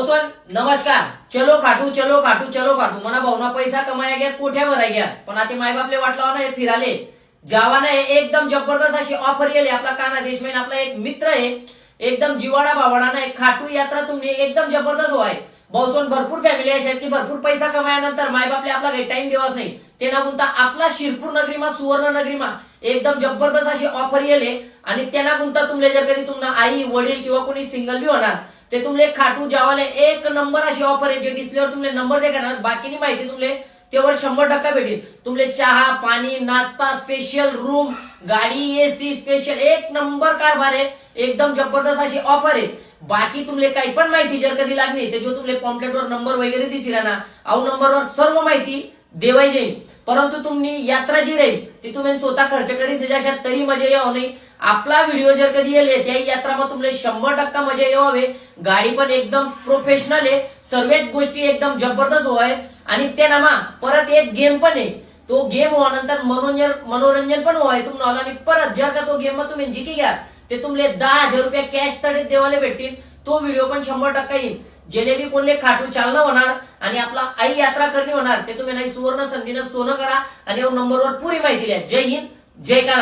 भाऊसन नमस्कार. चलो खाटू चलो खाटू चलो खाटू म्हणा भाऊना पैसा कमाया गया कोठ्यावर आहे गया पण आता माय बापले वाटला ना हे फिराले जावाना एकदम जबरदस्त अशी ऑफर गेली. आपला काना देशमेन आपला एक मित्र आहे एकदम जिवाडा भावाडा एक खाटू यात्रा तुम्ही एकदम जबरदस्त व्हाय. भाऊसन भरपूर फॅमिली अशा आहेत की भरपूर पैसा कमायानंतर माय बापले आपला काही टाइम देवाच नाही ते ना गुंता आपला शिरपूर नगरीमा सुवर्ण नगरीमा एकदम जबरदस्त अशी ऑफर येले आणि त्यांना गुंता तुमले जर कधी तुम्हाला आई वडील किंवा कोणी सिंगल बी होणार ते तुमले खाटू जावाले एक नंबर अशी ऑफर आहे जे डिस्प्लेवर तुमले नंबर दे करणार बाकीनी माहिती तुमले तेवर 100% भेटेल. तुमले चहा पाणी नाश्ता स्पेशल रूम गाडी एसी स्पेशल एक नंबर कारभार आहे एकदम जबरदस्त अशी ऑफर आहे. बाकी तुमले काही पण माहिती जर कधी लागली ते जो तुमले पॉम्पलेटवर नंबर वगैरे दिसला ना औ नंबरवर सर्व माहिती देवाई जाईल. परंतु तुम्ही यात्रा जी राहील ती तुम्ही स्वतः खर्च करी त्याच्या तरी मजा येऊ नाही. आपला व्हिडिओ जर कधी येले त्या यात्रामध्ये तुमले 100% मजा यावे. गाडी पण एकदम प्रोफेशनल आहे सर्वच गोष्टी एकदम जबरदस्त होय आणि ते नामा परत एक गेम पण आहे तो गेम होण्यानंतर मनोरंजन पण होय तुम्हाला आणि परत जर का तो गेम तुम्ही जिंकी घ्या ते तुमले 10,000 रुपये कॅश तडे देवाले भेटतील. तो व्हिडिओ पण 100% येईल. जेलेबी कोणले खाटू चालणं होणार आणि आपला आई यात्रा करणे होणार ते तुम्ही नाही सुवर्ण संधीनं सोनं करा आणि नंबरवर पुरी माहिती द्या. जय हिंद जय काना.